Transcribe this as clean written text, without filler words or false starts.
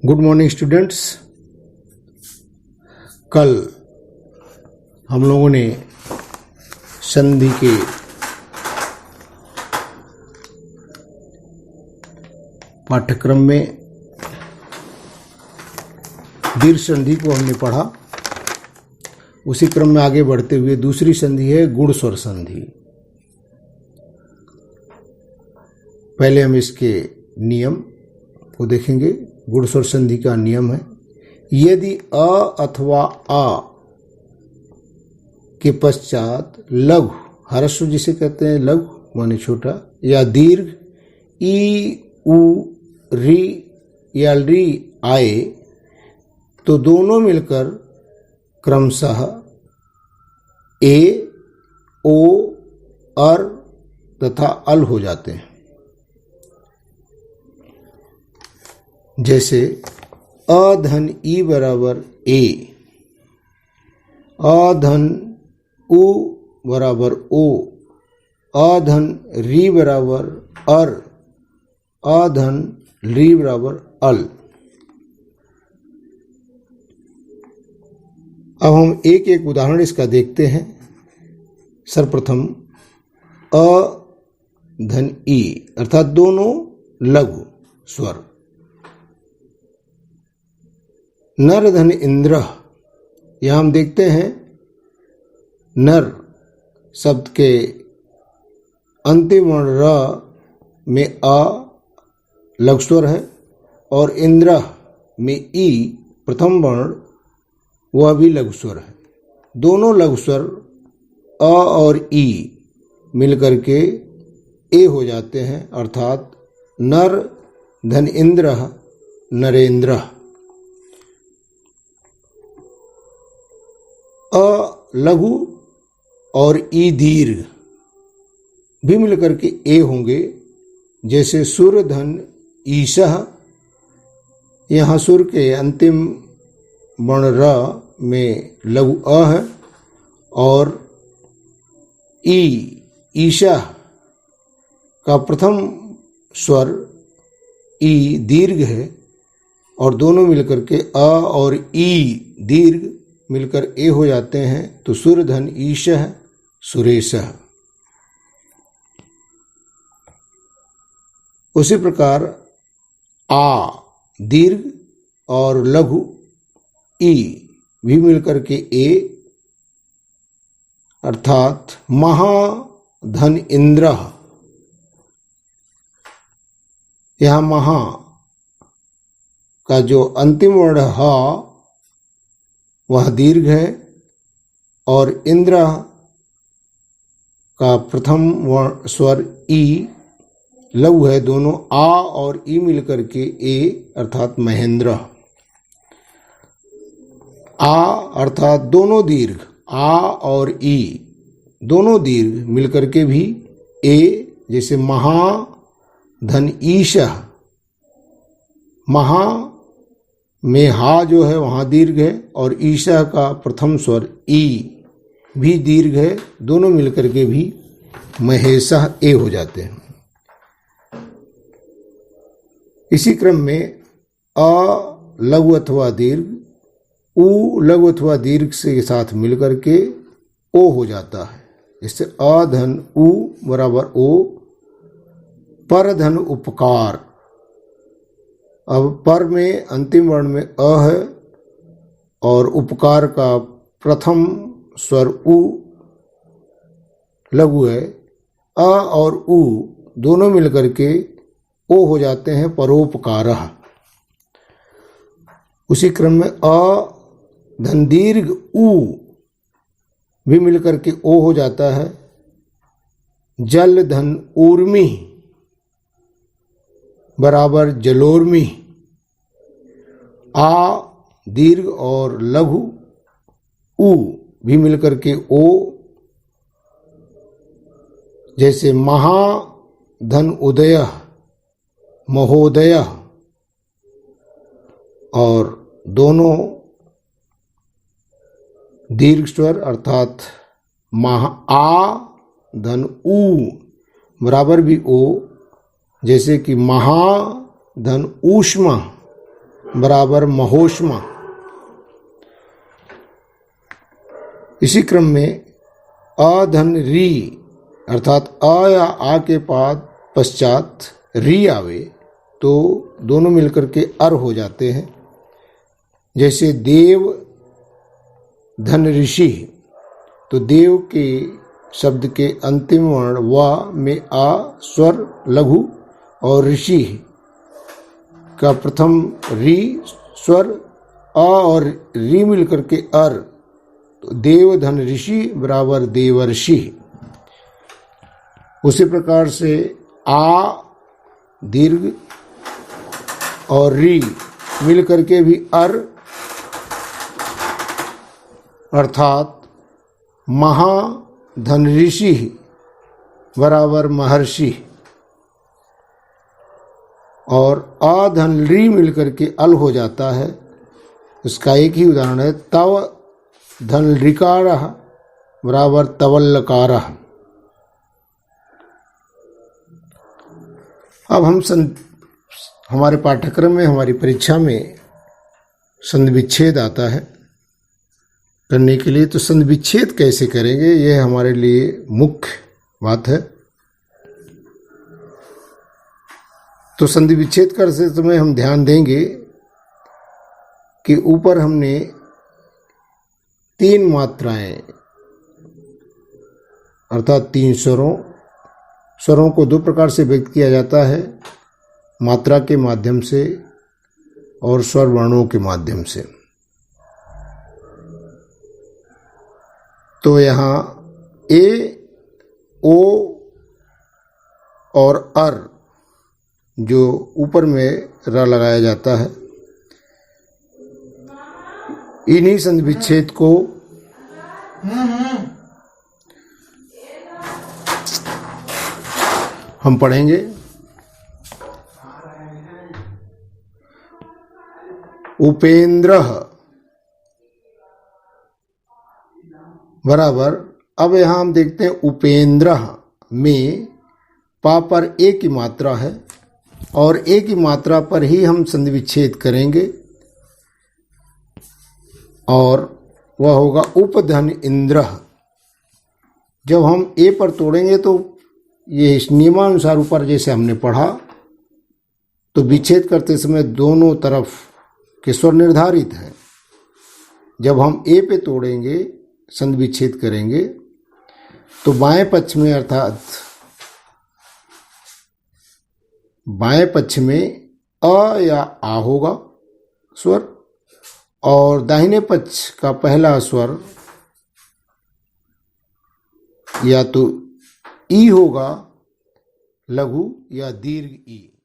Good morning students. कल हम लोगों ने संधि के पाठ्यक्रम में दीर्घ संधि को हमने पढ़ा। उसी क्रम में आगे बढ़ते हुए दूसरी संधि है गुण स्वर संधि। पहले हम इसके नियम को देखेंगे। गुण स्वर संधि का नियम है, यदि अ अथवा आ के पश्चात लघु, ह्रस्व जिसे कहते हैं लघु माने छोटा, या दीर्घ ई उ री या री आए तो दोनों मिलकर क्रमशः ए, ओ, अर तथा अल हो जाते हैं। जैसे अधन ई बराबर ए, अधन उ बराबर ओ, अधन री बराबर अर, अधन री बराबर अल। अब हम एक एक उदाहरण इसका देखते हैं। सर्वप्रथम अ धन ई अर्थात दोनों लघु स्वर। नर धन इंद्र, यहां हम देखते हैं नर शब्द के अंतिम वर्ण र में अ लघु स्वर है और इंद्र में ई प्रथम वर्ण वह भी लघु स्वर है। दोनों लघु स्वर अ और ई मिलकर के ए हो जाते हैं, अर्थात नर धन इंद्र नरेंद्र। अ लघु और ई दीर्घ भी मिलकर के ए होंगे। जैसे सुर धन ईशः, यहाँ सुर के अंतिम वर्ण र में लघु अ है और ई ईशा का प्रथम स्वर ई दीर्घ है और दोनों मिलकर के अ और ई दीर्घ मिलकर ए हो जाते हैं, तो सुर धन ईशः सुरेशः। उसी प्रकार आ दीर्घ और लघु ई भी मिलकर के ए, अर्थात महाधन इंद्र। यहां महा का जो अंतिम वर्ण ह वह दीर्घ है और इंद्र का प्रथम वर्ण स्वर ई लघु है। दोनों आ और ई मिलकर के ए अर्थात महेंद्र। आ अर्थात दोनों दीर्घ, आ और ई दोनों दीर्घ मिलकर के भी ए, जैसे महा धन ईशः। महा में हा जो है वहां दीर्घ है और ईशा का प्रथम स्वर ई भी दीर्घ है, दोनों मिलकर के भी महेशः ए हो जाते हैं। इसी क्रम में अ लघु अथवा दीर्घ उ लघु अथवा दीर्घ से साथ मिलकर के ओ हो जाता है। इससे अ धन उ बराबर ओ, पर धन उपकार। अब पर में अंतिम वर्ण में अ है और उपकार का प्रथम स्वर उ लघु है। अ और उ दोनों मिलकर के ओ हो जाते हैं, परोपकारः। उसी क्रम में अ धन दीर्घ उ भी मिलकर के ओ हो जाता है। जल धन ऊर्मी बराबर जलोर्मी। आ दीर्घ और लघु उ भी मिलकर के ओ, जैसे महा धन उदय महोदय, और दोनों दीर्घ स्वर अर्थात महा आ धन उ बराबर भी ओ, जैसे कि महा धन ऊष्मा बराबर महोष्मा। इसी क्रम में अ धन री अर्थात अ या आ के बाद पश्चात री आवे तो दोनों मिलकर के अर हो जाते हैं। जैसे देव धन ऋषि, तो देव के शब्द के अंतिम वर्ण व में आ स्वर लघु और ऋषि का प्रथम री स्वर अ और री मिलकर के अर, तो देव धन ऋषि बराबर देवर्षि। उसी प्रकार से आ दीर्घ और री मिलकर के भी अर अर्थात महाधन ऋषि बराबर महर्षि, और अधन री मिलकर के अल हो जाता है। इसका एक ही उदाहरण है तव धन ऋकार बराबर तवल्लकार। अब हम हमारे पाठ्यक्रम में, हमारी परीक्षा में संधि विच्छेद आता है करने के लिए, तो संधि विच्छेद कैसे करेंगे यह हमारे लिए मुख्य बात है। तो संधि विच्छेद करते समय हम ध्यान देंगे कि ऊपर हमने 3 मात्राएं अर्थात 3 स्वरों को 2 प्रकार से व्यक्त किया जाता है, मात्रा के माध्यम से और स्वर वर्णों के माध्यम से। तो यहाँ ए, ओ और अर जो ऊपर में र लगाया जाता है, इन्हीं संधि विच्छेद को हम पढ़ेंगे। उपेंद्र बराबर, अब यहां हम देखते हैं उपेंद्र में पा पर ए की मात्रा है और ए की मात्रा पर ही हम संधि विच्छेद करेंगे और वह होगा उपधन इंद्र। जब हम ए पर तोड़ेंगे तो ये इस नियमानुसार ऊपर जैसे हमने पढ़ा, तो विच्छेद करते समय दोनों तरफ के स्वर निर्धारित हैं। जब हम ए पे तोड़ेंगे, संधि विच्छेद करेंगे, तो बाएं पक्ष में अर्थात बाएं पक्ष में अ या आ होगा स्वर, और दाहिने पक्ष का पहला स्वर या तो ई होगा लघु या दीर्घ ई।